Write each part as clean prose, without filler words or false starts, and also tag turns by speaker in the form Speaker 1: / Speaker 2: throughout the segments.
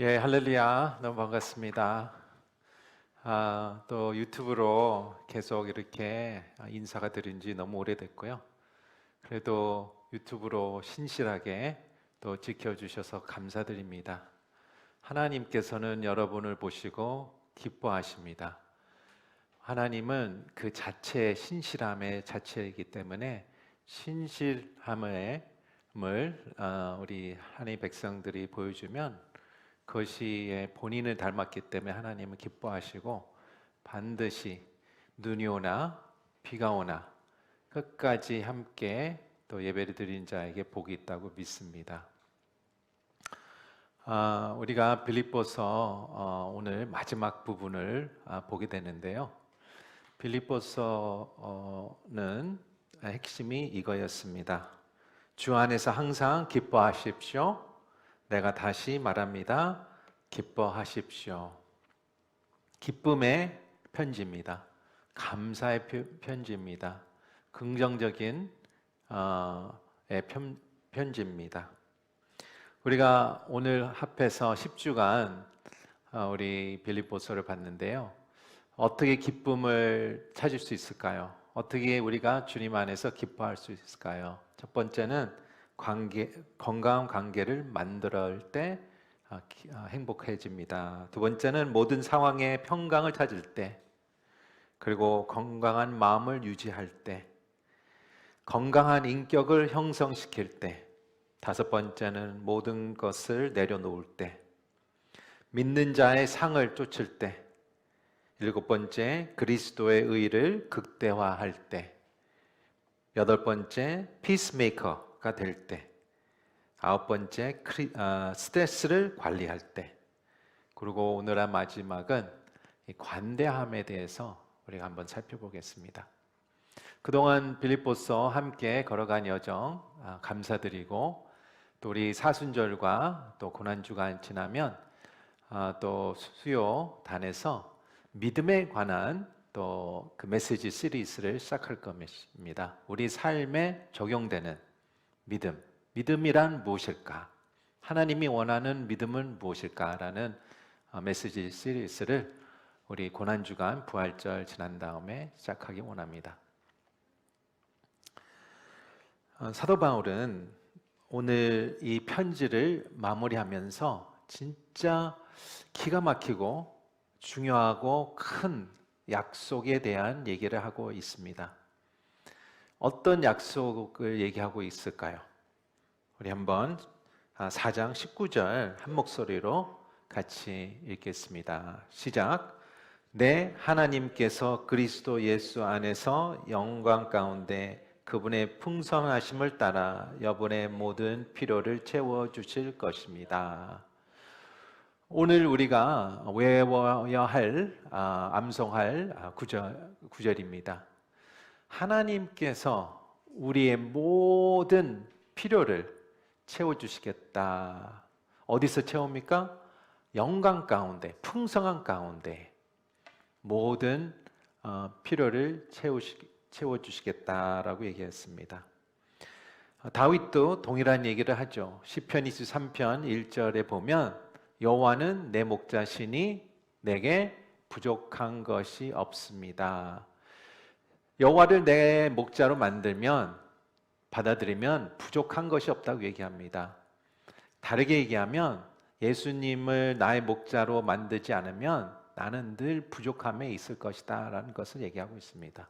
Speaker 1: 예, 할렐루야. 너무 반갑습니다. 또 유튜브로 계속 이렇게 인사가 드린 지 너무 오래됐고요. 그래도 유튜브로 신실하게 또 지켜주셔서 감사드립니다. 하나님께서는 여러분을 보시고 기뻐하십니다. 하나님은 그 자체의 신실함의 자체이기 때문에 신실함을 우리 하나님의 백성들이 보여주면 그것이 본인을 닮았기 때문에 하나님은 기뻐하시고 반드시 눈이 오나 비가 오나 끝까지 함께 또 예배를 드린 자에게 복이 있다고 믿습니다. 우리가 빌립보서 오늘 마지막 부분을 보게 되는데요. 빌립보서는 핵심이 이거였습니다. 주 안에서 항상 기뻐하십시오. 내가 다시 말합니다. 기뻐하십시오. 기쁨의 편지입니다. 감사의 편지입니다. 긍정적인 편지입니다. 우리가 오늘 합해서 10주간 우리 빌립보서를 봤는데요. 어떻게 기쁨을 찾을 수 있을까요? 어떻게 우리가 주님 안에서 기뻐할 수 있을까요? 첫 번째는 건강한 관계를 만들 때 행복해집니다. 두 번째는 모든 상황에 평강을 찾을 때, 그리고 건강한 마음을 유지할 때, 건강한 인격을 형성시킬 때, 다섯 번째는 모든 것을 내려놓을 때, 믿는 자의 상을 쫓을 때, 일곱 번째 그리스도의 의를 극대화할 때, 여덟 번째 피스메이커가 될 때, 아홉 번째 스트레스를 관리할 때, 그리고 오늘의 마지막은 관대함에 대해서 우리가 한번 살펴보겠습니다. 그동안 빌립보서 함께 걸어간 여정 감사드리고, 또 우리 사순절과 또 고난주간 지나면 또 수요단에서 믿음에 관한 또 그 메시지 시리즈를 시작할 겁니다. 우리 삶에 적용되는 믿음, 믿음이란 무엇일까? 하나님이 원하는 믿음은 무엇일까라는 메시지 시리즈를 우리 고난주간 부활절 지난 다음에 시작하기 원합니다. 사도 바울은 오늘 이 편지를 마무리하면서 진짜 기가 막히고 중요하고 큰 약속에 대한 얘기를 하고 있습니다. 어떤 약속을 얘기하고 있을까요? 우리 한번 4장 19절 한 목소리로 같이 읽겠습니다. 시작. 내 하나님께서 그리스도 예수 안에서 영광 가운데 그분의 풍성하심을 따라 여러분의 모든 필요를 채워주실 것입니다. 오늘 우리가 외워야 할, 암송할 구절입니다. 하나님께서 우리의 모든 필요를 채워주시겠다. 어디서 채웁니까? 영광 가운데, 풍성한 가운데 모든 필요를 채워주시겠다라고 얘기했습니다. 다윗도 동일한 얘기를 하죠. 시편 23편 1절에 보면 여호와는 내 목자시니 내게 부족한 것이 없습니다. 여호와를 내 목자로 받아들이면 부족한 것이 없다고 얘기합니다. 다르게 얘기하면 예수님을 나의 목자로 만들지 않으면 나는 늘 부족함에 있을 것이다 라는 것을 얘기하고 있습니다.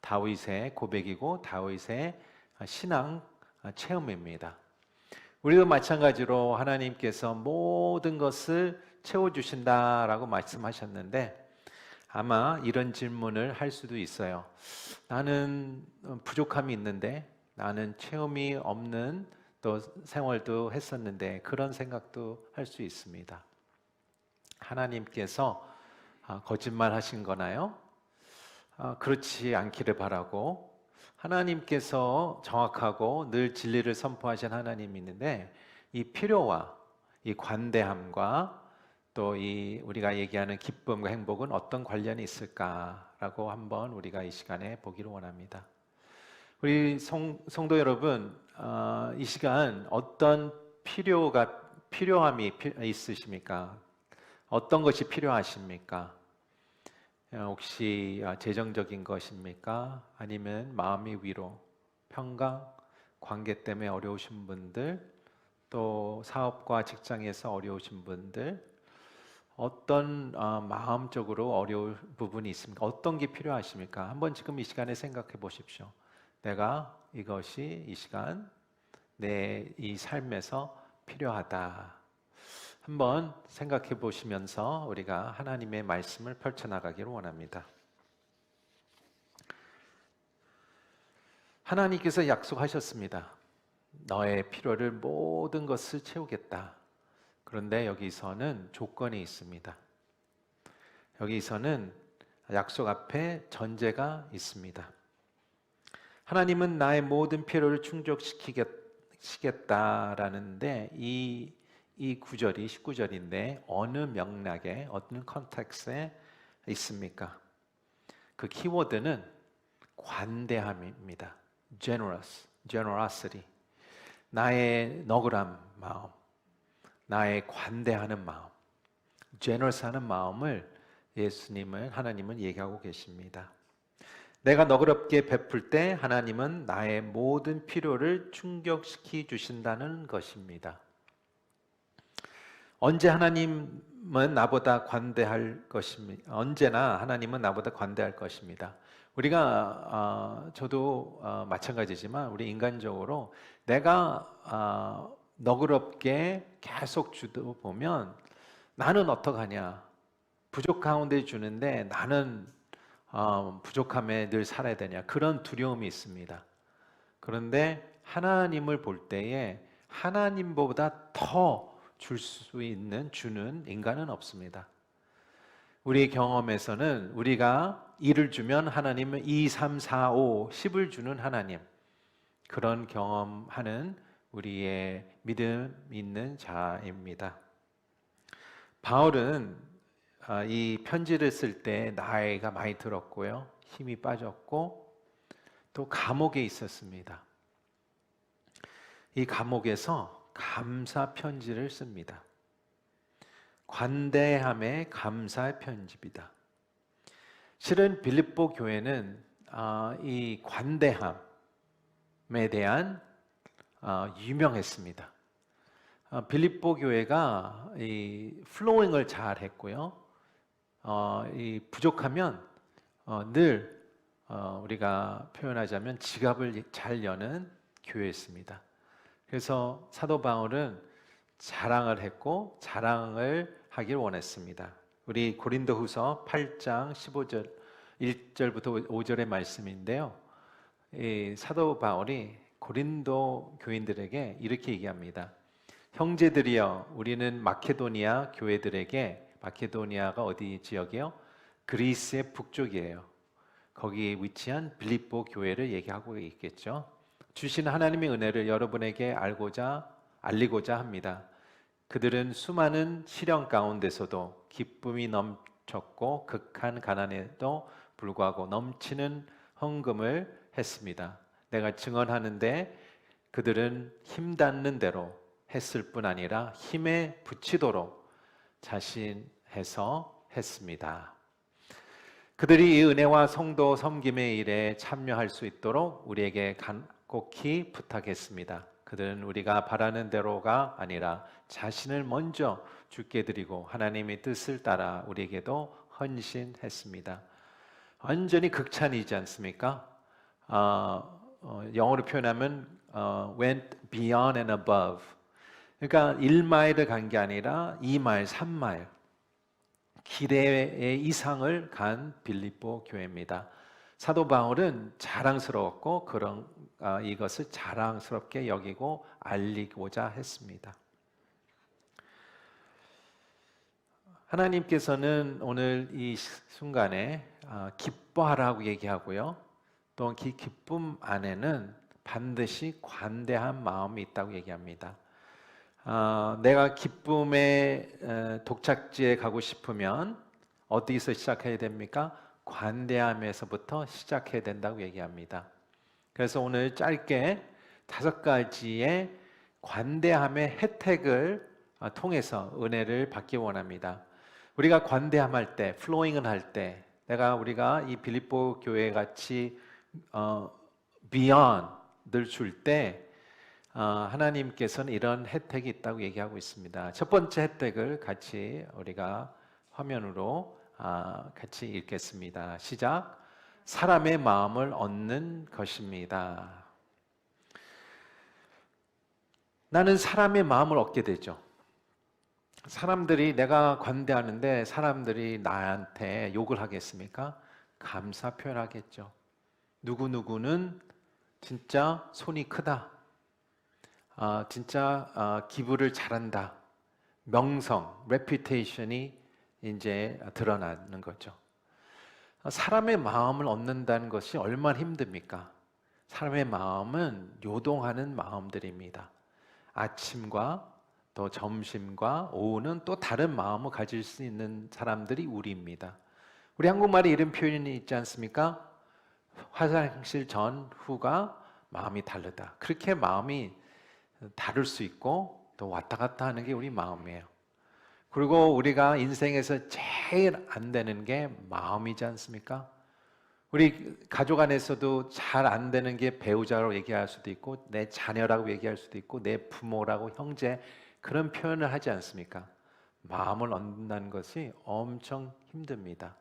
Speaker 1: 다윗의 고백이고 다윗의 신앙 체험입니다. 우리도 마찬가지로 하나님께서 모든 것을 채워주신다라고 말씀하셨는데 아마 이런 질문을 할 수도 있어요. 나는 부족함이 있는데, 나는 체험이 없는 또 생활도 했었는데 그런 생각도 할 수 있습니다. 하나님께서 거짓말 하신 거나요? 그렇지 않기를 바라고, 하나님께서 정확하고 늘 진리를 선포하신 하나님이 있는데 이 필요와 이 관대함과 또 이 우리가 얘기하는 기쁨과 행복은 어떤 관련이 있을까라고 한번 우리가 이 시간에 보기를 원합니다. 우리 성도 여러분, 이 시간 어떤 필요함이 있으십니까? 어떤 것이 필요하십니까? 혹시 재정적인 것입니까? 아니면 마음의 위로, 평강, 관계 때문에 어려우신 분들, 또 사업과 직장에서 어려우신 분들, 어떤 마음적으로 어려울 부분이 있습니까? 어떤 게 필요하십니까? 한번 지금 이 시간에 생각해 보십시오. 내가 이것이 이 시간 내 이 삶에서 필요하다. 한번 생각해 보시면서 우리가 하나님의 말씀을 펼쳐나가기를 원합니다. 하나님께서 약속하셨습니다. 너의 필요를 모든 것을 채우겠다. 그런데 여기서는 조건이 있습니다. 여기서는 약속 앞에 전제가 있습니다. 하나님은 나의 모든 필요를 충족시키겠다라는데 이 구절이 19절인데 어느 맥락에 어떤 컨텍스트에 있습니까? 그 키워드는 관대함입니다. generosity. 나의 너그란 마음, 나의 관대하는 마음, generous하는 마음을 하나님은 얘기하고 계십니다. 내가 너그럽게 베풀 때 하나님은 나의 모든 필요를 충족시키 주신다는 것입니다. 언제 하나님은 나보다 관대할 것입니다. 언제나 하나님은 나보다 관대할 것입니다. 우리가 저도 마찬가지지만 우리 인간적으로 내가 너그럽게 계속 주다 보면 나는 어떡하냐? 부족 가운데 주는데 나는 부족함에 늘 살아야 되냐? 그런 두려움이 있습니다. 그런데 하나님을 볼 때에 하나님보다 더 줄 수 있는 주는 인간은 없습니다. 우리 경험에서는 우리가 1을 주면 하나님은 2, 3, 4, 5, 10을 주는 하나님, 그런 경험하는 우리의 믿음 있는 자입니다. 바울은 이 편지를 쓸 때 나이가 많이 들었고요, 힘이 빠졌고 또 감옥에 있었습니다. 이 감옥에서 감사 편지를 씁니다. 관대함의 감사 편지입니다. 실은 빌립보 교회는 이 관대함에 대한 유명했습니다. 빌립보 교회가 이 플로잉을 잘 했고요. 이 부족하면 늘 우리가 표현하자면 지갑을 잘 여는 교회였습니다. 그래서 사도 바울은 자랑을 했고 자랑을 하길 원했습니다. 우리 고린도후서 8장 15절 1절부터 5절의 말씀인데요. 이 사도 바울이 고린도 교인들에게 이렇게 얘기합니다. 형제들이여, 우리는 마케도니아 교회들에게, 마케도니아가 어디 지역이요? 그리스의 북쪽이에요. 거기에 위치한 빌립보 교회를 얘기하고 있겠죠. 주신 하나님의 은혜를 여러분에게 알리고자 합니다. 그들은 수많은 시련 가운데서도 기쁨이 넘쳤고 극한 가난에도 불구하고 넘치는 헌금을 했습니다. 내가 증언하는데 그들은 힘닿는 대로 했을 뿐 아니라 힘에 부치도록 자신해서 했습니다. 그들이 이 은혜와 성도 섬김의 일에 참여할 수 있도록 우리에게 간곡히 부탁했습니다. 그들은 우리가 바라는 대로가 아니라 자신을 먼저 주께 드리고 하나님의 뜻을 따라 우리에게도 헌신했습니다. 완전히 극찬이지 않습니까? 영어로 표현하면 went beyond and above. 그러니까 1마일을 간 게 아니라 2마일, 3마일 기대의 이상을 간 빌립보 교회입니다. 사도 바울은 자랑스러웠고 이것을 자랑스럽게 여기고 알리고자 했습니다. 하나님께서는 오늘 이 순간에 기뻐하라고 얘기하고요. 또 그 기쁨 안에는 반드시 관대한 마음이 있다고 얘기합니다. 내가 기쁨의 독착지에 가고 싶으면 어디서 시작해야 됩니까? 관대함에서부터 시작해야 된다고 얘기합니다. 그래서 오늘 짧게 5가지의 관대함의 혜택을 통해서 은혜를 받기 원합니다. 우리가 관대함할 때, 플로잉을 할 때, 우리가 이 빌립보 교회 같이 beyond를 줄 때 하나님께서는 이런 혜택이 있다고 얘기하고 있습니다. 첫 번째 혜택을 같이 우리가 화면으로 같이 읽겠습니다. 시작. 사람의 마음을 얻는 것입니다. 나는 사람의 마음을 얻게 되죠. 사람들이 내가 관대하는데 사람들이 나한테 욕을 하겠습니까? 감사 표현하겠죠. 누구누구는 진짜 손이 크다. 진짜 기부를 잘한다. 명성, reputation이 이제 드러나는 거죠. 사람의 마음을 얻는다는 것이 얼마나 힘듭니까? 사람의 마음은 요동하는 마음들입니다. 아침과 또 점심과 오후는 또 다른 마음을 가질 수 있는 사람들이 우리입니다. 우리 한국말에 이런 표현이 있지 않습니까? 화장실 전, 후가 마음이 다르다. 그렇게 마음이 다를 수 있고 또 왔다 갔다 하는 게 우리 마음이에요. 그리고 우리가 인생에서 제일 안 되는 게 마음이지 않습니까? 우리 가족 안에서도 잘 안 되는 게 배우자라고 얘기할 수도 있고 내 자녀라고 얘기할 수도 있고 내 부모라고 형제 그런 표현을 하지 않습니까? 마음을 얻는다는 것이 엄청 힘듭니다.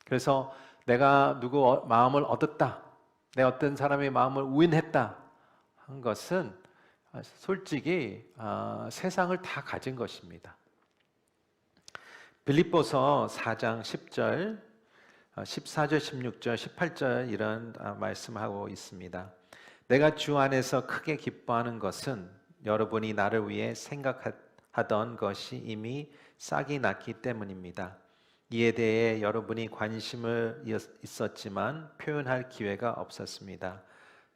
Speaker 1: 그래서 내가 누구 마음을 얻었다, 내 어떤 사람의 마음을 우인했다 한 것은 솔직히 세상을 다 가진 것입니다. 빌립보서 4장 10절, 14절, 16절, 18절 이런 말씀하고 있습니다. 내가 주 안에서 크게 기뻐하는 것은 여러분이 나를 위해 생각하던 것이 이미 싹이 났기 때문입니다. 이에 대해 여러분이 관심을 있었지만 표현할 기회가 없었습니다.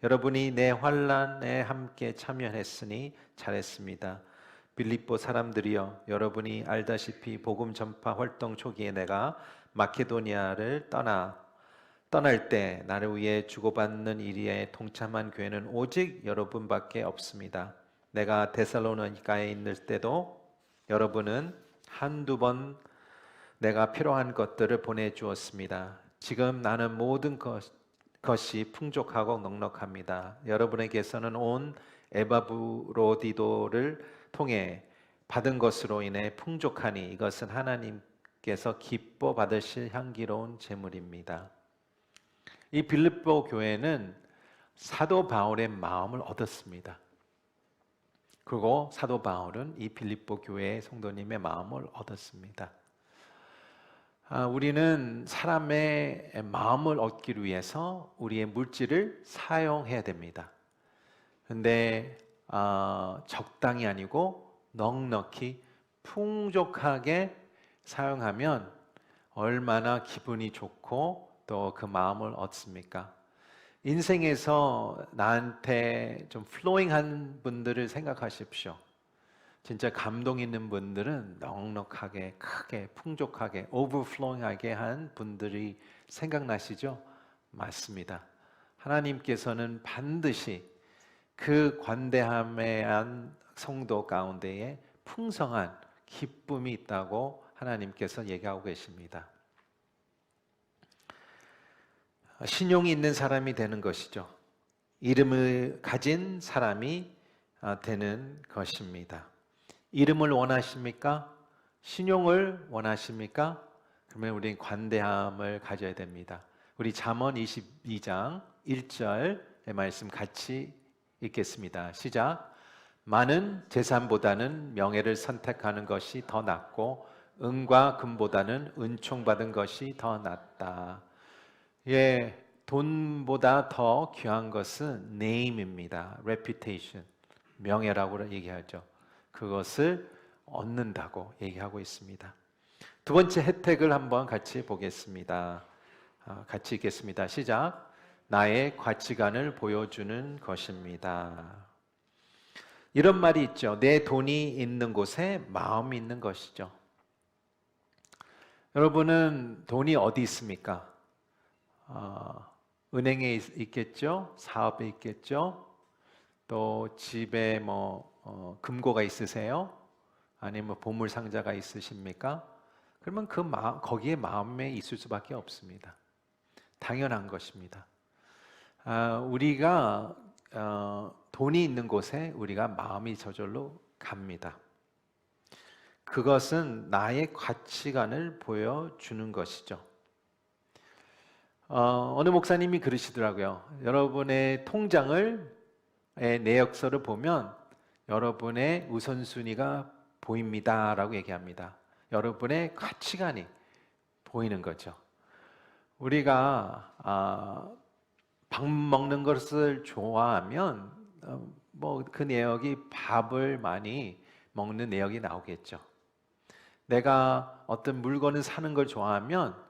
Speaker 1: 여러분이 내 환난에 함께 참여했으니 잘했습니다. 빌립보 사람들이여, 여러분이 알다시피 복음 전파 활동 초기에 내가 마케도니아를 떠날 때 나를 위해 주고받는 일에 동참한 교회는 오직 여러분밖에 없습니다. 내가 데살로니가에 있을 때도 여러분은 한두 번 내가 필요한 것들을 보내주었습니다. 지금 나는 모든 것이 풍족하고 넉넉합니다. 여러분에게서는 온 에바브로디도를 통해 받은 것으로 인해 풍족하니 이것은 하나님께서 기뻐 받으실 향기로운 제물입니다. 이 빌립보 교회는 사도 바울의 마음을 얻었습니다. 그리고 사도 바울은 이 빌립보 교회의 성도님의 마음을 얻었습니다. 우리는 사람의 마음을 얻기 위해서 우리의 물질을 사용해야 됩니다. 그런데 적당히 아니고 넉넉히 풍족하게 사용하면 얼마나 기분이 좋고 또 그 마음을 얻습니까? 인생에서 나한테 좀 플로잉한 분들을 생각하십시오. 진짜 감동 있는 분들은 넉넉하게, 크게, 풍족하게, 오버플로잉하게 한 분들이 생각나시죠? 맞습니다. 하나님께서는 반드시 그 관대함에 한 성도 가운데에 풍성한 기쁨이 있다고 하나님께서 얘기하고 계십니다. 신용이 있는 사람이 되는 것이죠. 이름을 가진 사람이 되는 것입니다. 이름을 원하십니까? 신용을 원하십니까? 그러면 우리는 관대함을 가져야 됩니다. 우리 잠언 22장 1절의 말씀 같이 읽겠습니다. 시작. 많은 재산보다는 명예를 선택하는 것이 더 낫고 은과 금보다는 은총받은 것이 더 낫다. 예, 돈보다 더 귀한 것은 name입니다. reputation, 명예라고 얘기하죠. 그것을 얻는다고 얘기하고 있습니다. 두 번째 혜택을 한번 같이 보겠습니다. 같이 읽겠습니다. 시작. 나의 가치관을 보여주는 것입니다. 이런 말이 있죠. 내 돈이 있는 곳에 마음이 있는 것이죠. 여러분은 돈이 어디 있습니까? 은행에 있겠죠? 사업에 있겠죠? 또 집에 금고가 있으세요? 아니면 보물 상자가 있으십니까? 그러면 거기에 마음에 있을 수밖에 없습니다. 당연한 것입니다. 우리가 돈이 있는 곳에 우리가 마음이 저절로 갑니다. 그것은 나의 가치관을 보여주는 것이죠. 어느 목사님이 그러시더라고요. 여러분의 통장을 내역서를 보면 여러분의 우선순위가 보입니다라고 얘기합니다. 여러분의 가치관이 보이는 거죠. 우리가 밥 먹는 것을 좋아하면 뭐 그 내역이 밥을 많이 먹는 내역이 나오겠죠. 내가 어떤 물건을 사는 걸 좋아하면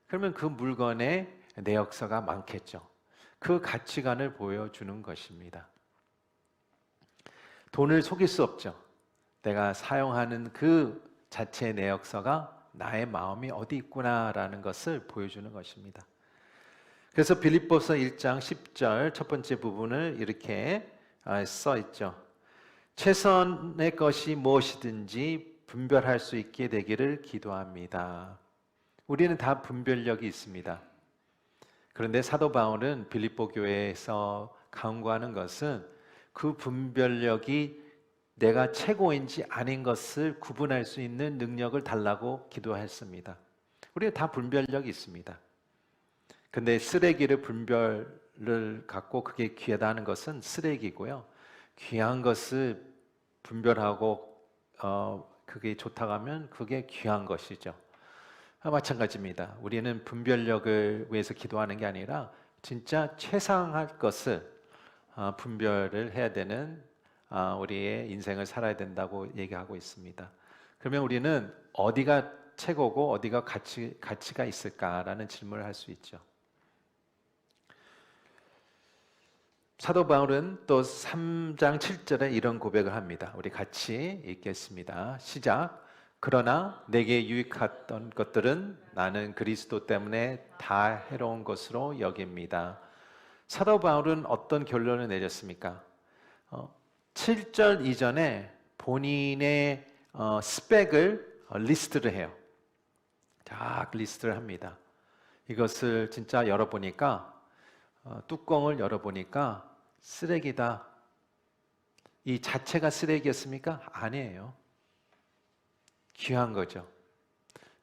Speaker 1: 그러면 그 물건에 내역서가 많겠죠. 그 가치관을 보여주는 것입니다. 돈을 속일 수 없죠. 내가 사용하는 그 자체의 내역서가 나의 마음이 어디 있구나라는 것을 보여주는 것입니다. 그래서 빌립보서 1장 10절 첫 번째 부분을 이렇게 써 있죠. 최선의 것이 무엇이든지 분별할 수 있게 되기를 기도합니다. 우리는 다 분별력이 있습니다. 그런데 사도 바울은 빌립보 교회에서 강구하는 것은 그 분별력이 내가 최고인지 아닌 것을 구분할 수 있는 능력을 달라고 기도했습니다. 우리가 다 분별력이 있습니다. 근데 쓰레기를 분별을 갖고 그게 귀하다는 것은 쓰레기고요. 귀한 것을 분별하고 그게 좋다고 하면 그게 귀한 것이죠. 마찬가지입니다. 우리는 분별력을 위해서 기도하는 게 아니라 진짜 최상할 것을 분별을 해야 되는 우리의 인생을 살아야 된다고 얘기하고 있습니다. 그러면 우리는 어디가 최고고 어디가 가치가 있을까라는 질문을 할 수 있죠. 사도 바울은 또 3장 7절에 이런 고백을 합니다. 우리 같이 읽겠습니다. 시작. 그러나 내게 유익했던 것들은 나는 그리스도 때문에 다 해로운 것으로 여깁니다. 사도 바울은 어떤 결론을 내렸습니까? 7절 이전에 본인의 스펙을 리스트를 해요. 딱 리스트를 합니다. 이것을 진짜 열어보니까 뚜껑을 열어보니까 쓰레기다. 이 자체가 쓰레기였습니까? 아니에요. 귀한 거죠.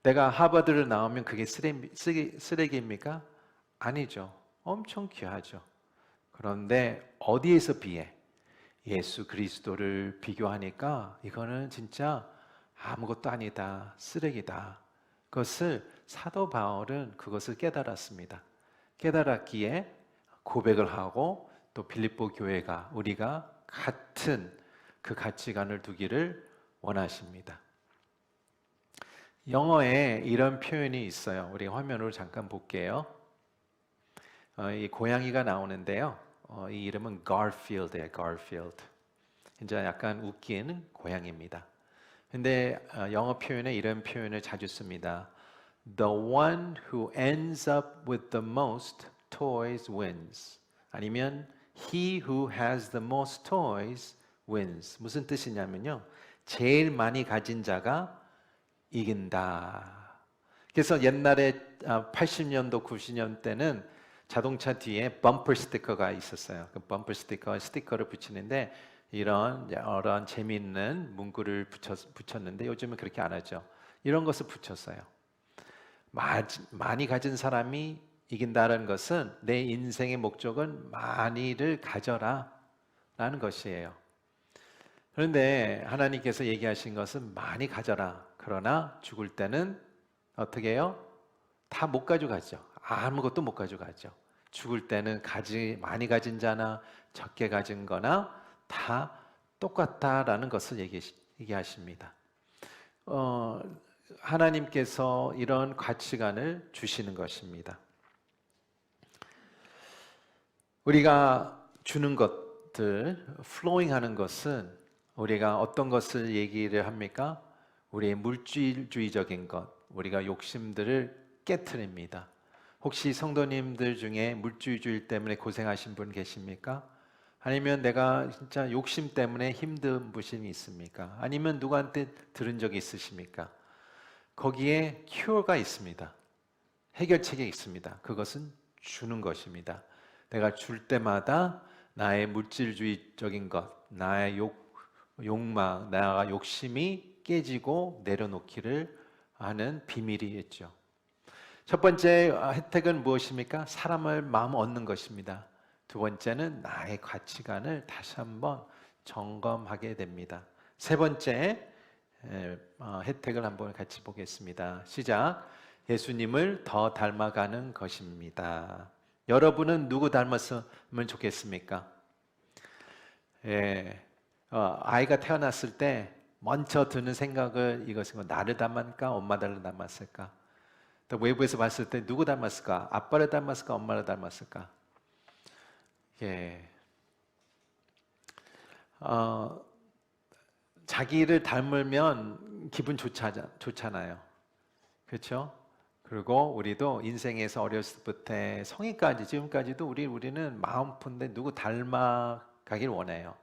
Speaker 1: 내가 하버드를 나오면 그게 쓰레기입니까? 아니죠. 엄청 귀하죠. 그런데 어디에서 비해? 예수 그리스도를 비교하니까 이거는 진짜 아무것도 아니다. 쓰레기다. 그것을 사도 바울은 그것을 깨달았습니다. 깨달았기에 고백을 하고 또 빌립보 교회가 우리가 같은 그 가치관을 두기를 원하십니다. 영어에 이런 표현이 있어요. 우리 화면으로 잠깐 볼게요. 이 고양이가 나오는데요. 이 이름은 Garfield예요. Garfield. 이제 약간 웃긴 고양이입니다. 근데 영어 표현에 이런 표현을 자주 씁니다. The one who ends up with the most toys wins. 아니면 he who has the most toys wins. 무슨 뜻이냐면요. 제일 많이 가진 자가 이긴다. 그래서 옛날에 80년도, 90년 때는 자동차 뒤에 범퍼 스티커가 있었어요. 그 범퍼 스티커를 붙이는데 이런 재미있는 문구를 붙였는데 요즘은 그렇게 안 하죠. 이런 것을 붙였어요. 많이 가진 사람이 이긴다는 것은 내 인생의 목적은 많이를 가져라 라는 것이에요. 그런데 하나님께서 얘기하신 것은 많이 가져라. 그러나 죽을 때는 어떻게 해요? 다 못 가져가죠. 아무것도 못 가져가죠. 죽을 때는 많이 가진 자나 적게 가진 거나 다 똑같다라는 것을 얘기하십니다. 하나님께서 이런 가치관을 주시는 것입니다. 우리가 주는 것들, flowing 하는 것은 우리가 어떤 것을 얘기를 합니까? 우리의 물질주의적인 것, 우리가 욕심들을 깨트립니다. 혹시 성도님들 중에 물질주의 때문에 고생하신 분 계십니까? 아니면 내가 진짜 욕심 때문에 힘든 부심이 있습니까? 아니면 누구한테 들은 적이 있으십니까? 거기에 큐어가 있습니다. 해결책이 있습니다. 그것은 주는 것입니다. 내가 줄 때마다 나의 물질주의적인 것, 나의 욕망, 나의 욕심이 깨지고 내려놓기를 하는 비밀이 있죠. 첫 번째 혜택은 무엇입니까? 사람을 마음 얻는 것입니다. 두 번째는 나의 가치관을 다시 한번 점검하게 됩니다. 세 번째 혜택을 한번 같이 보겠습니다. 시작. 예수님을 더 닮아가는 것입니다. 여러분은 누구 닮았으면 좋겠습니까? 예, 아이가 태어났을 때 먼저 드는 생각은 이것인 나를 닮았을까? 엄마를 닮았을까? 또 외부에서 봤을 때 누구 닮았을까? 아빠를 닮았을까? 엄마를 닮았을까? 예, 자기를 닮으면 기분 좋잖아요. 그렇죠? 그리고 우리도 인생에서 어렸을 때부터 성인까지 지금까지도 우리는 마음푼데 누구 닮아가길 원해요.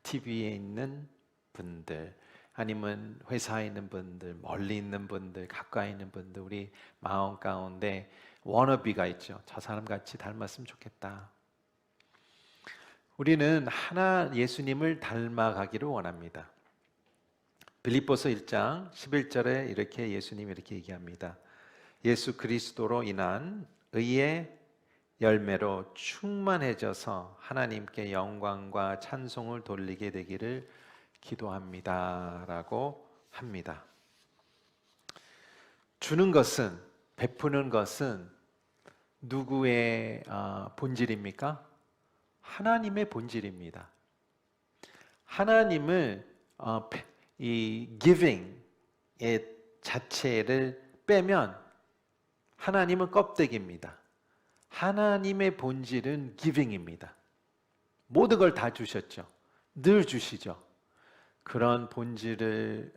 Speaker 1: TV에 있는 분들, 아니면 회사에 있는 분들, 멀리 있는 분들, 가까이 있는 분들, 우리 마음 가운데 워너비가 있죠. 저 사람 같이 닮았으면 좋겠다. 우리는 하나 예수님을 닮아가기를 원합니다. 빌립보서 1장 11절에 이렇게 예수님이 이렇게 얘기합니다. 예수 그리스도로 인한 의의 열매로 충만해져서 하나님께 영광과 찬송을 돌리게 되기를 기도합니다라고 합니다. 주는 것은, 베푸는 것은 누구의 본질입니까? 하나님의 본질입니다. 하나님을 이 giving의 자체를 빼면 하나님은 껍데기입니다. 하나님의 본질은 giving입니다. 모든 걸 다 주셨죠. 늘 주시죠. 그런 본질을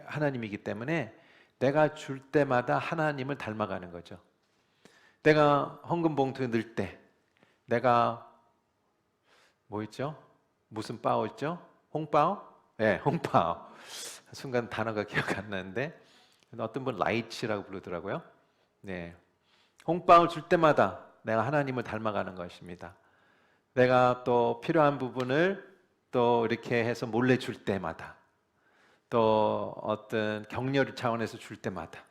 Speaker 1: 하나님이기 때문에 내가 줄 때마다 하나님을 닮아가는 거죠. 내가 헌금 봉투에 넣을 때 내가 뭐였죠? 무슨 빠오였죠? 홍빠오? 네, 홍빠오. 순간 단어가 기억 안 나는데 어떤 분 라이치라고 부르더라고요. 네, 홍빵을 줄 때마다 내가 하나님을 닮아가는 것입니다. 내가 또 필요한 부분을 또 이렇게 해서 몰래 줄 때마다, 또 어떤 격려 차원에서 줄 때마다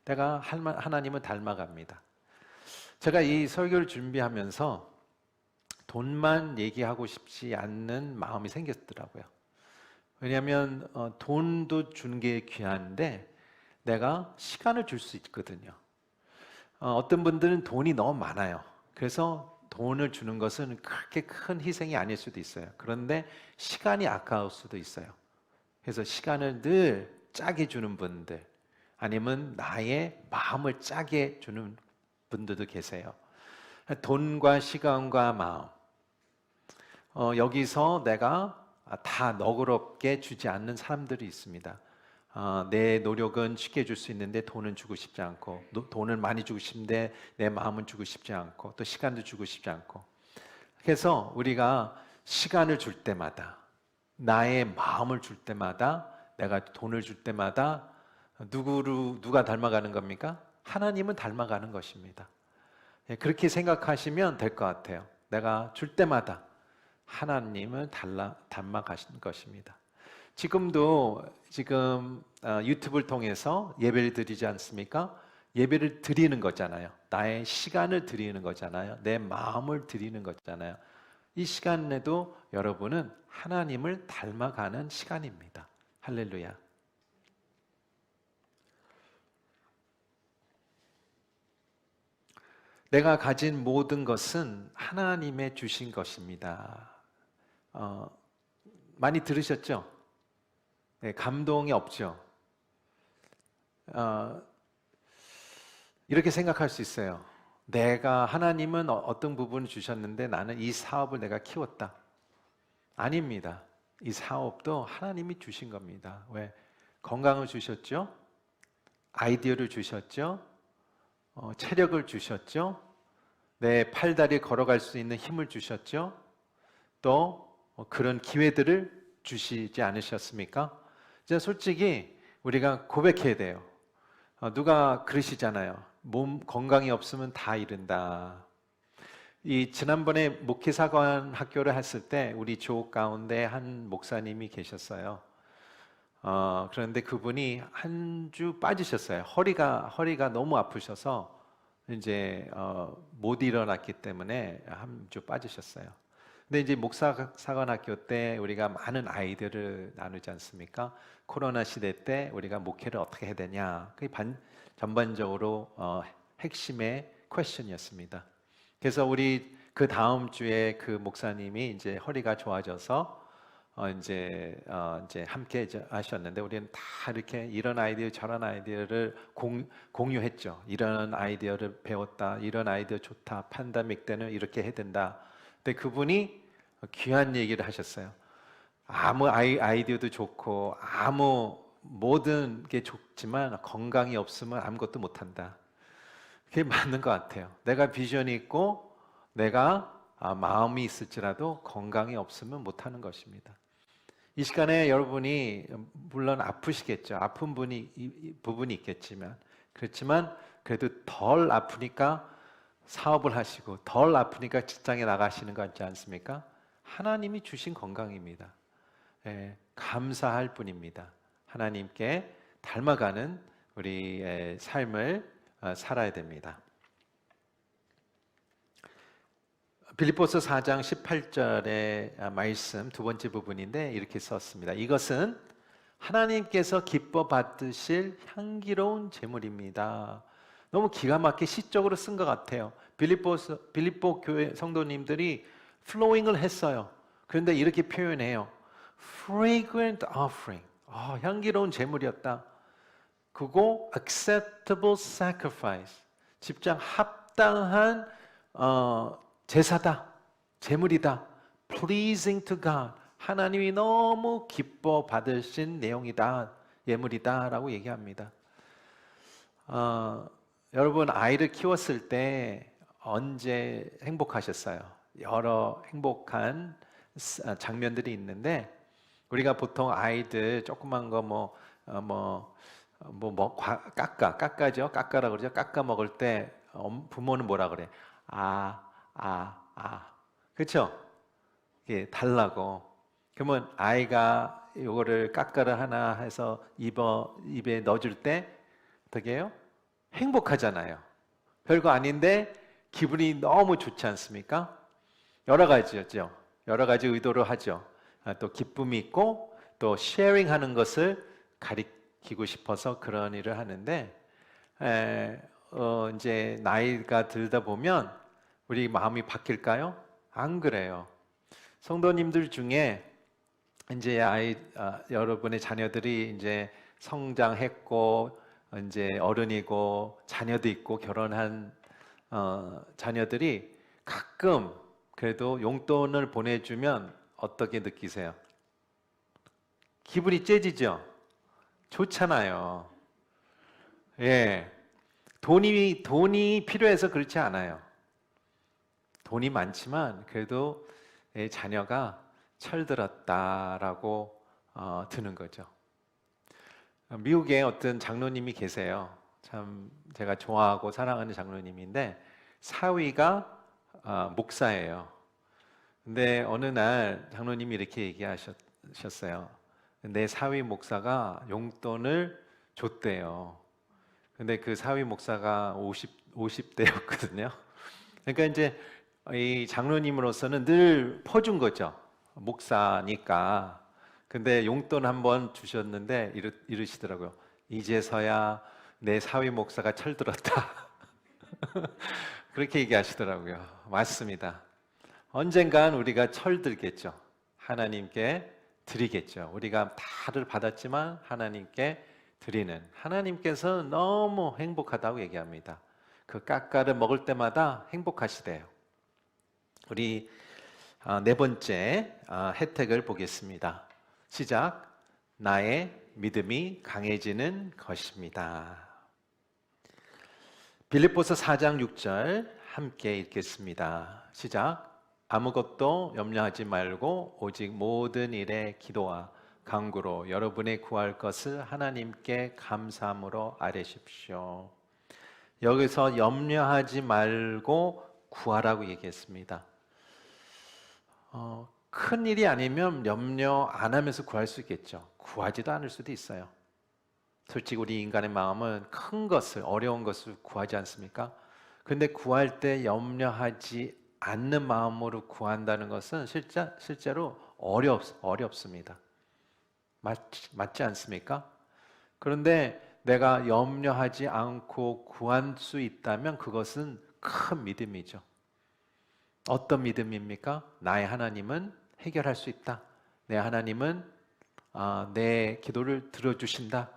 Speaker 1: 내가 하나님을 닮아갑니다. 제가 이 설교를 준비하면서 돈만 얘기하고 싶지 않는 마음이 생겼더라고요. 왜냐하면 돈도 주는 게 귀한데 내가 시간을 줄 수 있거든요. 어떤 분들은 돈이 너무 많아요. 그래서 돈을 주는 것은 그렇게 큰 희생이 아닐 수도 있어요. 그런데 시간이 아까울 수도 있어요. 그래서 시간을 늘 짜게 주는 분들, 아니면 나의 마음을 짜게 주는 분들도 계세요. 돈과 시간과 마음, 여기서 내가 다 너그럽게 주지 않는 사람들이 있습니다. 내 노력은 쉽게 줄 수 있는데 돈은 주고 싶지 않고, 돈을 많이 주고 싶은데 내 마음은 주고 싶지 않고, 또 시간도 주고 싶지 않고. 그래서 우리가 시간을 줄 때마다, 나의 마음을 줄 때마다, 내가 돈을 줄 때마다 누가 닮아가는 겁니까? 하나님은 닮아가는 것입니다. 그렇게 생각하시면 될 것 같아요. 내가 줄 때마다 하나님을 닮아가신 것입니다. 지금 유튜브를 통해서 예배를 드리지 않습니까? 예배를 드리는 거잖아요. 나의 시간을 드리는 거잖아요. 내 마음을 드리는 거잖아요. 이 시간에도 여러분은 하나님을 닮아가는 시간입니다. 할렐루야. 내가 가진 모든 것은 하나님의 주신 것입니다. 많이 들으셨죠? 네, 감동이 없죠? 이렇게 생각할 수 있어요. 하나님은 어떤 부분을 주셨는데 나는 이 사업을 내가 키웠다. 아닙니다. 이 사업도 하나님이 주신 겁니다. 왜? 건강을 주셨죠? 아이디어를 주셨죠? 체력을 주셨죠? 내 팔다리 걸어갈 수 있는 힘을 주셨죠. 또 그런 기회들을 주시지 않으셨습니까? 이제 솔직히 우리가 고백해야 돼요. 누가 그러시잖아요. 몸 건강이 없으면 다 이른다. 이 지난번에 목회사관 학교를 했을 때 우리 조옥 가운데 한 목사님이 계셨어요. 그런데 그분이 한 주 빠지셨어요. 허리가 너무 아프셔서 이제 못 일어났기 때문에 한 주 빠지셨어요. 근데 이제 목사사관 학교 때 우리가 많은 아이들을 나누지 않습니까? 코로나 시대 때 우리가 목회를 어떻게 해야 되냐? 그게 전반적으로 핵심의 퀘스천이었습니다. 그래서 우리 그 다음 주에 그 목사님이 이제 허리가 좋아져서 이제 함께 하셨는데 우리는 다 이렇게 이런 아이디어 저런 아이디어를 공유했죠. 이런 아이디어를 배웠다. 이런 아이디어 좋다. 팬데믹 때는 이렇게 해야 된다. 근데 그분이 귀한 얘기를 하셨어요. 아무 아이디어도 좋고 모든 게 좋지만 건강이 없으면 아무것도 못한다. 그게 맞는 것 같아요. 내가 비전이 있고 내가 마음이 있을지라도 건강이 없으면 못하는 것입니다. 이 시간에 여러분이 물론 아프시겠죠. 아픈 부분이 있겠지만 그렇지만 그래도 덜 아프니까 사업을 하시고 덜 아프니까 직장에 나가시는 거 같지 않습니까? 하나님이 주신 건강입니다. 감사할 뿐입니다. 하나님께 닮아가는 우리의 삶을 살아야 됩니다. 빌립보서 4장 18절의 말씀 두 번째 부분인데 이렇게 썼습니다. 이것은 하나님께서 기뻐 받으실 향기로운 제물입니다. 너무 기가 막히게 시적으로 쓴 것 같아요. 빌립보 교회 성도님들이 플로잉을 했어요. 그런데 이렇게 표현해요. Fragrant offering. 향기로운 제물이었다. 그리고 acceptable sacrifice. 집장 합당한 제사다. 제물이다. Pleasing to God. 하나님이 너무 기뻐 받으신 내용이다. 예물이다. 라고 얘기합니다. 여러분 아이를 키웠을 때 언제 행복하셨어요? 여러 행복한 장면들이 있는데 우리가 보통 아이들 조그만 거 깎아죠. 깎아라고 그러죠. 깎아 먹을 때 부모는 뭐라 그래? 그렇죠? 이게 달라고. 그러면 아이가 이거를 깎아라 하나 해서 입에 넣어줄 때 어떻게 해요? 행복하잖아요. 별거 아닌데 기분이 너무 좋지 않습니까? 여러 가지였죠. 여러 가지 의도로 하죠. 또 기쁨이 있고 또 쉐어링하는 것을 가리키고 싶어서 그런 일을 하는데 이제 나이가 들다 보면 우리 마음이 바뀔까요? 안 그래요. 성도님들 중에 이제 여러분의 자녀들이 이제 성장했고 이제 어른이고 자녀도 있고 결혼한 자녀들이 가끔 그래도 용돈을 보내주면 어떻게 느끼세요? 기분이 째지죠? 좋잖아요. 예. 돈이 필요해서 그렇지 않아요. 돈이 많지만 그래도 자녀가 철들었다라고 드는 거죠. 미국에 어떤 장로님이 계세요. 참 제가 좋아하고 사랑하는 장로님인데 사위가 목사예요. 근데 어느 날 장로님이 이렇게 얘기하셨어요. 내 사위 목사가 용돈을 줬대요. 근데 그 사위 목사가 50대였거든요. 그러니까 이제 이 장로님으로서는 늘 퍼준 거죠. 목사니까. 근데 용돈 한번 주셨는데 이러시더라고요. 이제서야 내 사위 목사가 철들었다. 그렇게 얘기하시더라고요. 맞습니다. 언젠간 우리가 철들겠죠. 하나님께 드리겠죠. 우리가 다를 받았지만 하나님께 드리는 하나님께서 너무 행복하다고 얘기합니다. 그 깎아를 먹을 때마다 행복하시대요. 우리 네 번째 혜택을 보겠습니다. 시작. 나의 믿음이 강해지는 것입니다. 빌립보서 4장 6절 함께 읽겠습니다. 시작. 아무것도 염려하지 말고 오직 모든 일에 기도와 간구로 여러분의 구할 것을 하나님께 감사함으로 아뢰십시오. 여기서 염려하지 말고 구하라고 얘기했습니다. 큰 일이 아니면 염려 안 하면서 구할 수 있겠죠. 구하지도 않을 수도 있어요. 솔직히 우리 인간의 마음은 큰 것을, 어려운 것을 구하지 않습니까? 근데 구할 때 염려하지 않는 마음으로 구한다는 것은 실제로 어렵습니다. 맞지 않습니까? 그런데 내가 염려하지 않고 구할 수 있다면 그것은 큰 믿음이죠. 어떤 믿음입니까? 나의 하나님은 해결할 수 있다. 내 하나님은 내 기도를 들어주신다.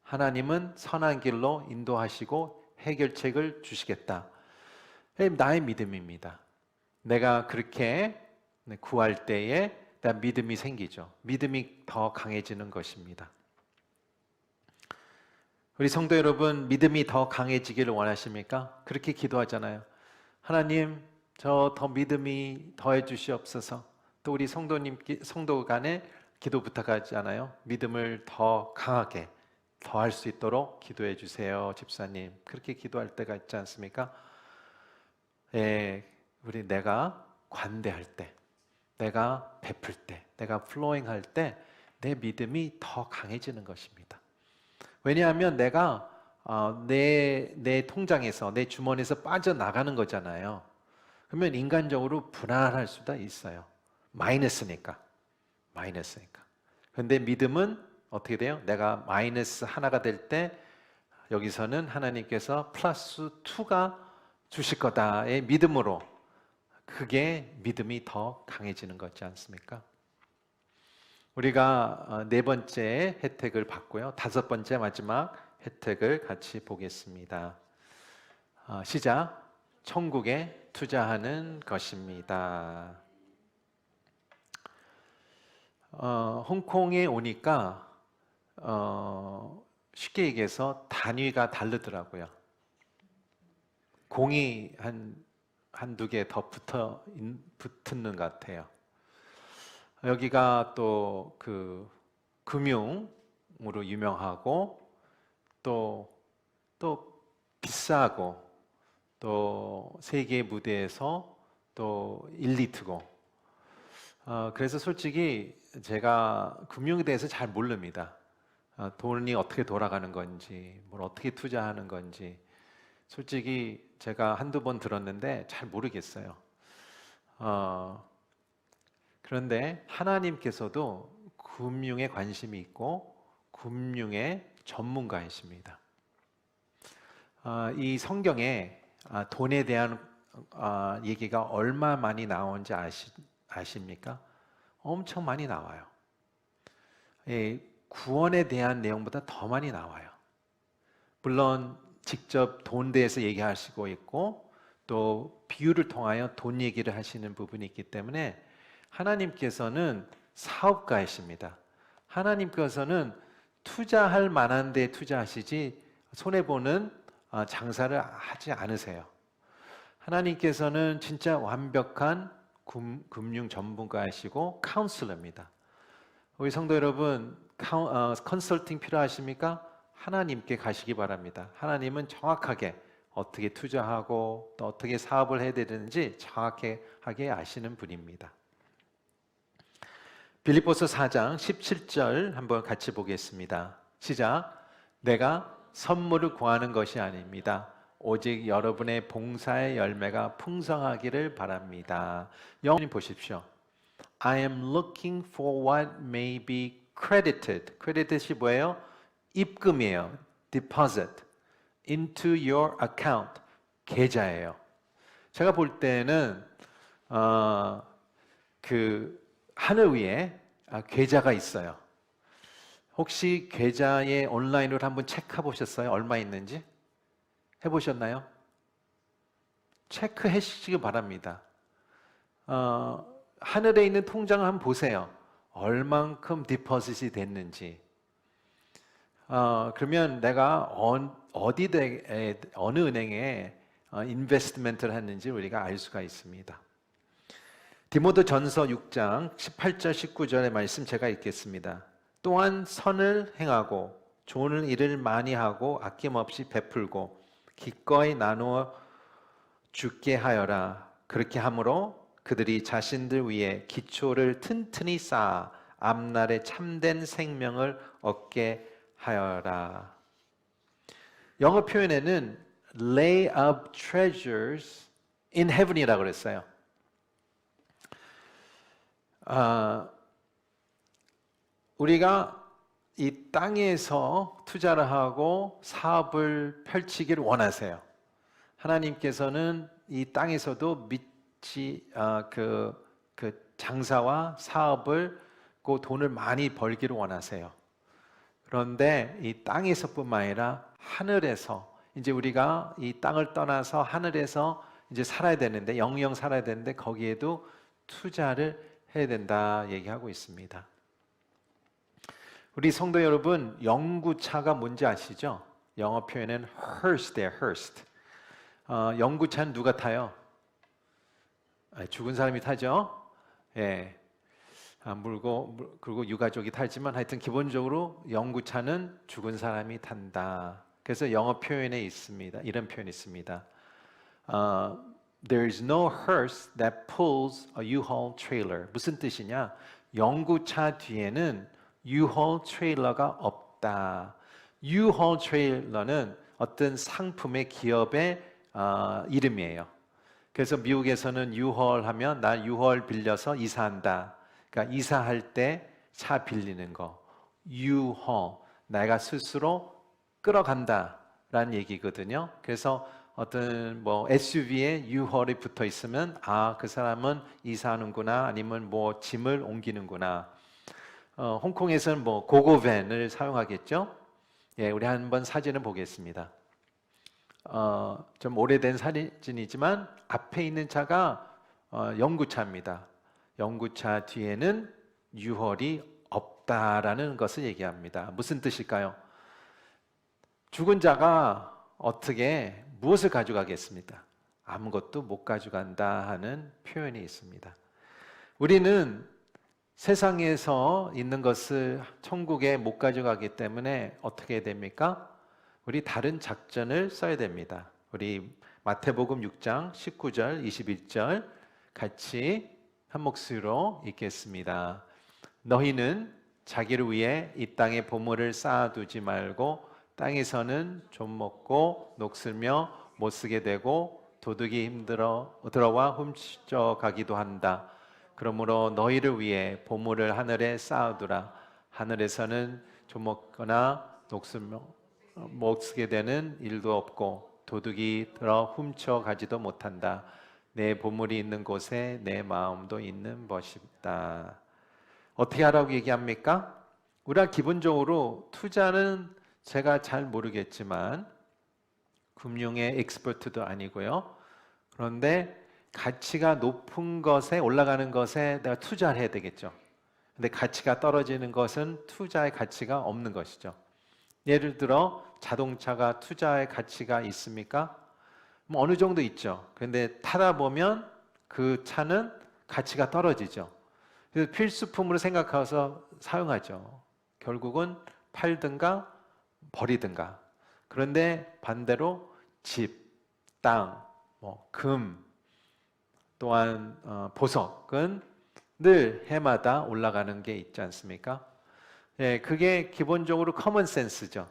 Speaker 1: 하나님은 선한 길로 인도하시고 해결책을 주시겠다. 나의 믿음입니다. 내가 그렇게 구할 때에 믿음이 생기죠. 믿음이 더 강해지는 것입니다. 우리 성도 여러분, 믿음이 더 강해지기를 원하십니까? 그렇게 기도하잖아요. 하나님, 저 더 믿음이 더해 주시옵소서. 또 우리 성도 간에 기도 부탁하잖아요. 믿음을 더 강하게 더 할 수 있도록 기도해 주세요, 집사님. 그렇게 기도할 때가 있지 않습니까? 우리 내가 관대할 때, 내가 베풀 때, 내가 플로잉할 때 내 믿음이 더 강해지는 것입니다. 왜냐하면 내가 내 통장에서, 내 주머니에서 빠져나가는 거잖아요. 그러면 인간적으로 불안할 수도 있어요. 마이너스니까. 그런데 믿음은 어떻게 돼요? 내가 마이너스 하나가 될 때 여기서는 하나님께서 플러스 2가 주실 거다의 믿음으로, 그게 믿음이 더 강해지는 거지 않습니까? 우리가 네 번째 혜택을 받고요. 다섯 번째 마지막 혜택을 같이 보겠습니다. 시작. 천국에 투자하는 것입니다. 홍콩에 오니까 쉽게 얘기해서 단위가 다르더라고요. 공이 한두 개 더 붙는 것 같아요. 여기가 또 그 금융으로 유명하고 또 비싸고 또 세계 무대에서 또 일리트고, 그래서 솔직히 제가 금융에 대해서 잘 모릅니다. 돈이 어떻게 돌아가는 건지, 뭘 어떻게 투자하는 건지 솔직히 제가 한두 번 들었는데 잘 모르겠어요. 그런데 하나님께서도 금융에 관심이 있고 금융의 전문가이십니다. 이 성경에 돈에 대한 얘기가 얼마 많이 나오는지 아십니까? 엄청 많이 나와요. 구원에 대한 내용보다 더 많이 나와요. 물론 직접 돈 대해서 얘기하시고 있고 또 비유를 통하여 돈 얘기를 하시는 부분이 있기 때문에 하나님께서는 사업가이십니다. 하나님께서는 투자할 만한 데 투자하시지 손해보는 장사를 하지 않으세요. 하나님께서는 진짜 완벽한 금융 전문가이시고 카운슬러입니다. 우리 성도 여러분, 컨설팅 필요하십니까? 하나님께 가시기 바랍니다. 하나님은 정확하게 어떻게 투자하고 또 어떻게 사업을 해야 되는지 정확하게 아시는 분입니다. 빌립보서 4장 17절 한번 같이 보겠습니다. 시작. 내가 선물을 구하는 것이 아닙니다. 오직 여러분의 봉사의 열매가 풍성하기를 바랍니다. 영어님 보십시오. I am looking for what may be credited. credited이 뭐예요? 입금이에요. deposit into your account. 계좌예요. 제가 볼 때는 하늘 위에 계좌가 있어요. 혹시 계좌에 온라인으로 한번 체크해 보셨어요? 얼마 있는지? 해보셨나요? 체크해 주시기 바랍니다. 하늘에 있는 통장을 한번 보세요. 얼만큼 디포짓이 됐는지. 그러면 내가 어느 은행에 인베스트먼트를 했는지 우리가 알 수가 있습니다. 디모데전서 6장 18절 19절의 말씀 제가 읽겠습니다. 또한 선을 행하고 좋은 일을 많이 하고 아낌없이 베풀고 기꺼이 나누어 주게 하여라. 그렇게 함으로 그들이 자신들 위에 기초를 튼튼히 쌓아 앞날에 참된 생명을 얻게 하여라. 영어 표현에는 lay up treasures in heaven이라고 그랬어요. 우리가 이 땅에서 투자를 하고 사업을 펼치기를 원하세요. 하나님께서는 이 땅에서도 그 장사와 사업을 그 돈을 많이 벌기를 원하세요. 그런데 이 땅에서뿐만 아니라 하늘에서 이제 우리가 이 땅을 떠나서 하늘에서 이제 살아야 되는데 영영 살아야 되는데 거기에도 투자를 해야 된다 얘기하고 있습니다. 우리 성도 여러분, 영구차가 뭔지 아시죠? 영어 표현은 hearse예요, hearse. 영구차는 누가 타요? 죽은 사람이 타죠. 예. 그리고 유가족이 타지만 하여튼 기본적으로 영구차는 죽은 사람이 탄다. 그래서 영어 표현에 있습니다. 이런 표현이 있습니다. There is no hearse that pulls a U-Haul trailer. 무슨 뜻이냐? 영구차 뒤에는 U-Haul 트레일러가 없다. U-Haul 트레일러는 어떤 상품의 기업의 이름이에요. 그래서 미국에서는 U-Haul 하면 나 U-Haul 빌려서 이사한다. 그러니까 이사할 때 차 빌리는 거. U-Haul, 내가 스스로 끌어간다라는 얘기거든요. 그래서 어떤 SUV에 U-Haul이 붙어 있으면 그 사람은 이사하는구나 아니면 짐을 옮기는구나. 홍콩에서는 고고밴을 사용하겠죠. 예, 우리 한번 사진을 보겠습니다. 좀 오래된 사진이지만 앞에 있는 차가 영구차입니다. 영구차 뒤에는 U-Haul이 없다라는 것을 얘기합니다. 무슨 뜻일까요? 죽은 자가 어떻게 무엇을 가져가겠습니까? 아무것도 못 가져간다 하는 표현이 있습니다. 우리는 세상에서 있는 것을 천국에 못 가져가기 때문에 어떻게 됩니까? 우리 다른 작전을 써야 됩니다. 우리 마태복음 6장 19절 21절 같이 한 목소리로 읽겠습니다. 너희는 자기를 위해 이 땅에 보물을 쌓아두지 말고 땅에서는 좀 먹고 녹슬며 못 쓰게 되고 도둑이 들어와 훔쳐가기도 한다. 그러므로 너희를 위해 보물을 하늘에 쌓아두라. 하늘에서는 좀 먹거나 녹슬며 못 쓰게 되는 일도 없고 도둑이 들어 훔쳐가지도 못한다. 내 보물이 있는 곳에 내 마음도 있는 것이다. 어떻게 하라고 얘기합니까? 우리가 기본적으로 투자는 제가 잘 모르겠지만 금융의 엑스퍼트도 아니고요. 그런데 가치가 높은 것에 올라가는 것에 내가 투자를 해야 되겠죠. 근데 가치가 떨어지는 것은 투자의 가치가 없는 것이죠. 예를 들어 자동차가 투자의 가치가 있습니까? 어느 정도 있죠. 그런데 타다 보면 그 차는 가치가 떨어지죠. 그래서 필수품으로 생각해서 사용하죠. 결국은 팔든가 버리든가. 그런데 반대로 집, 땅, 금, 또한 보석은 늘 해마다 올라가는 게 있지 않습니까? 예, 그게 기본적으로 커먼 센스죠.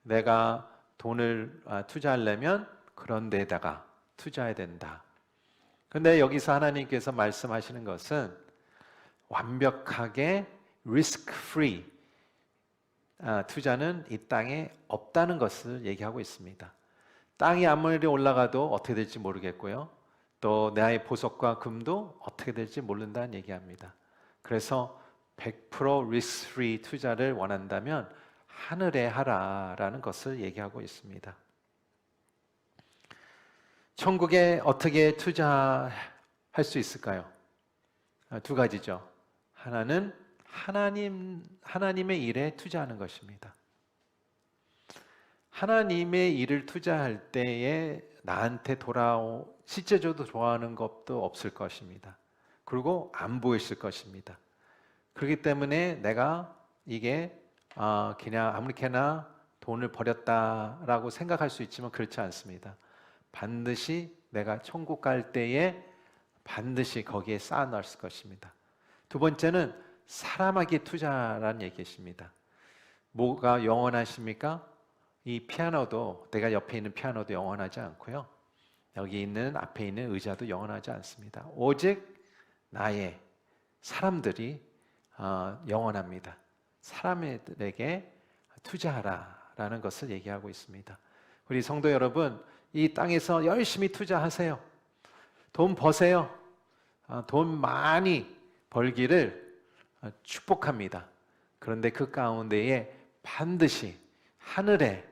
Speaker 1: 내가 돈을 투자하려면 그런 데다가 투자해야 된다. 그런데 여기서 하나님께서 말씀하시는 것은 완벽하게 리스크 프리 투자는 이 땅에 없다는 것을 얘기하고 있습니다. 땅이 아무리 올라가도 어떻게 될지 모르겠고요. 또 나의 보석과 금도 어떻게 될지 모른다는 얘기합니다. 그래서 100% 리스크 프리 투자를 원한다면 하늘에 하라라는 것을 얘기하고 있습니다. 천국에 어떻게 투자할 수 있을까요? 두 가지죠. 하나는 하나님의 일에 투자하는 것입니다. 하나님의 일을 투자할 때에 나한테 실제적으로 좋아하는 것도 없을 것입니다. 그리고 안 보였을 것입니다. 그렇기 때문에 내가 이게 그냥 아무렇게나 돈을 버렸다라고 생각할 수 있지만 그렇지 않습니다. 반드시 내가 천국 갈 때에 반드시 거기에 쌓아 넣을 것입니다. 두 번째는 사람에게 투자라는 얘기십니다. 뭐가 영원하십니까? 이 피아노도, 내가 옆에 있는 피아노도 영원하지 않고요. 여기 있는 앞에 있는 의자도 영원하지 않습니다. 오직 나의 사람들이 영원합니다. 사람들에게 투자하라라는 것을 얘기하고 있습니다. 우리 성도 여러분, 이 땅에서 열심히 투자하세요. 돈 버세요. 돈 많이 벌기를 축복합니다. 그런데 그 가운데에 반드시 하늘에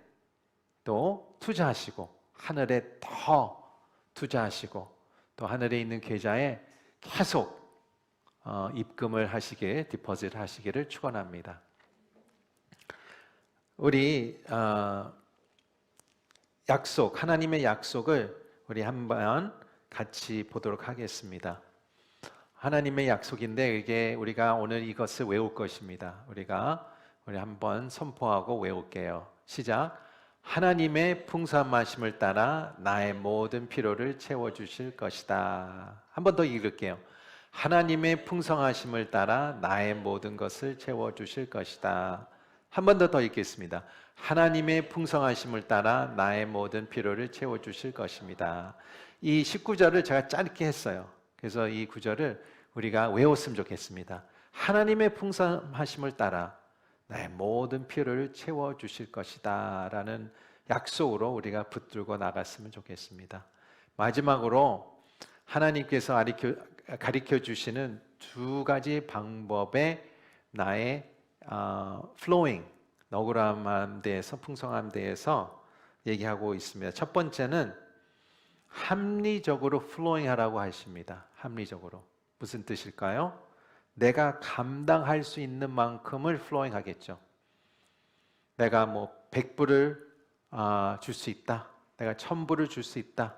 Speaker 1: 또 투자하시고, 하늘에 더 투자하시고, 또 하늘에 있는 계좌에 계속 입금을 하시게, 디포짓 하시기를 축원합니다. 우리 약속, 하나님의 약속을 우리 한번 같이 보도록 하겠습니다. 하나님의 약속인데 이게 우리가 오늘 이것을 외울 것입니다. 우리 한번 선포하고 외울게요. 시작. 하나님의 풍성하심을 따라 나의 모든 필요를 채워주실 것이다. 한 번 더 읽을게요. 하나님의 풍성하심을 따라 나의 모든 것을 채워주실 것이다. 한 번 더 읽겠습니다. 하나님의 풍성하심을 따라 나의 모든 필요를 채워주실 것입니다. 이 19절을 제가 짧게 했어요. 그래서 이 구절을 우리가 외웠으면 좋겠습니다. 하나님의 풍성하심을 따라 나의 모든 필요를 채워주실 것이다 라는 약속으로 우리가 붙들고 나갔으면 좋겠습니다. 마지막으로 하나님께서 가르쳐 주시는 두 가지 방법의 나의 flowing, 너그러움에 대해서, 풍성함에 대해서 얘기하고 있습니다. 첫 번째는 합리적으로 flowing 하라고 하십니다. 합리적으로. 무슨 뜻일까요? 내가 감당할 수 있는 만큼을 flowing 하겠죠. 내가 뭐 100불을 줄 수 있다. 내가 1000불을 줄 수 있다.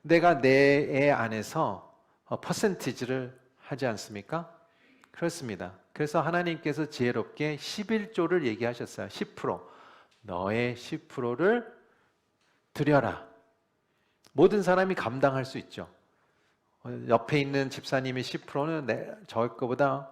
Speaker 1: 내가 내 애 안에서 퍼센티지를 하지 않습니까? 그렇습니다. 그래서 하나님께서 지혜롭게 11조를 얘기하셨어요. 10%. 너의 10%를 드려라. 모든 사람이 감당할 수 있죠. 옆에 있는 집사님의 10%는 저 거보다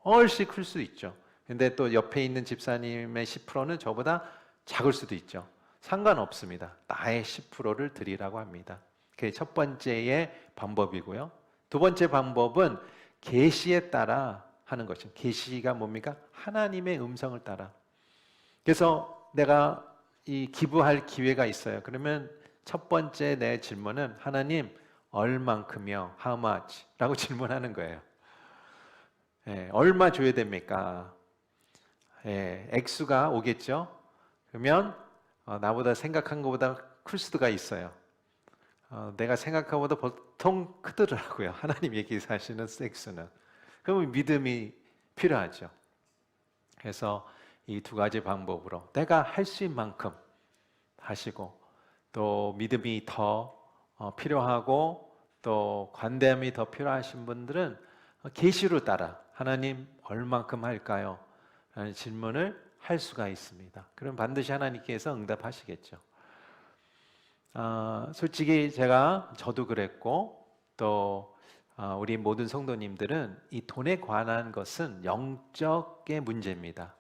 Speaker 1: 훨씬 클 수도 있죠. 근데 또 옆에 있는 집사님의 10%는 저보다 작을 수도 있죠. 상관없습니다. 나의 10%를 드리라고 합니다. 그게 첫 번째의 방법이고요. 두 번째 방법은 계시에 따라 하는 것입니다. 계시가 뭡니까? 하나님의 음성을 따라. 그래서 내가 이 기부할 기회가 있어요. 그러면 첫 번째 내 질문은 하나님 얼만큼이요? How much? 라고 질문하는 거예요. 얼마 줘야 됩니까? 액수가 오겠죠? 그러면 나보다 생각한 것보다 클 수가 있어요. 내가 생각한 것보다 보통 크더라고요. 하나님 얘기하시는 액수는. 그러면 믿음이 필요하죠. 그래서 이 두 가지 방법으로 내가 할 수 있는 만큼 하시고, 또 믿음이 더 필요하고 또 관대함이 더 필요하신 분들은 계시로 따라 하나님 얼만큼 할까요? 라는 질문을 할 수가 있습니다. 그럼 반드시 하나님께서 응답하시겠죠. 솔직히 저도 그랬고 또 우리 모든 성도님들은 이 돈에 관한 것은 영적의 문제입니다.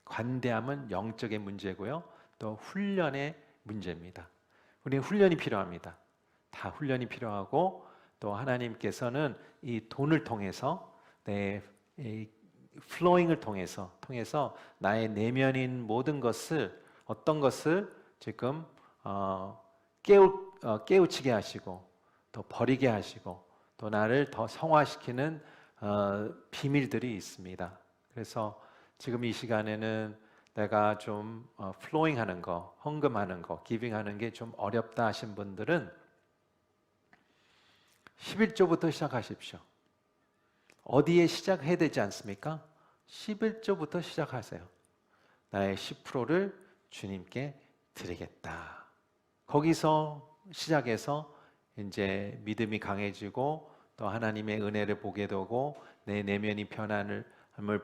Speaker 1: 관대함은 영적의 문제고요. 또 훈련의 문제입니다. 우리는 훈련이 필요합니다. 다 훈련이 필요하고 또 하나님께서는 이 돈을 통해서 이 플로잉을 통해서 나의 내면인 모든 것을 어떤 것을 지금 깨우치게 하시고 또 버리게 하시고 또 나를 더 성화시키는 비밀들이 있습니다. 그래서 지금 이 시간에는 내가 좀 플로잉 하는 거, 헌금하는 거, 기빙하는 게 좀 어렵다 하신 분들은 11조부터 시작하십시오. 어디에 시작해야 되지 않습니까? 11조부터 시작하세요. 나의 10%를 주님께 드리겠다. 거기서 시작해서 이제 믿음이 강해지고 또 하나님의 은혜를 보게 되고 내 내면이 변함을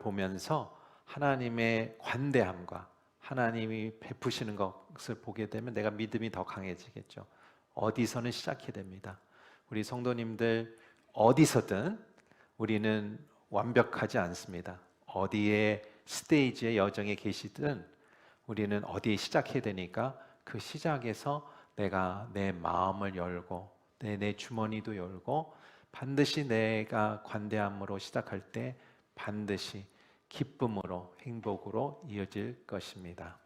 Speaker 1: 보면서 하나님의 관대함과 하나님이 베푸시는 것을 보게 되면 내가 믿음이 더 강해지겠죠. 어디서는 시작해야 됩니다. 우리 성도님들 어디서든 우리는 완벽하지 않습니다. 어디에 스테이지의 여정에 계시든 우리는 어디에 시작해야 되니까 그 시작에서 내가 내 마음을 열고 내 주머니도 열고 반드시 내가 관대함으로 시작할 때 반드시 기쁨으로 행복으로 이어질 것입니다.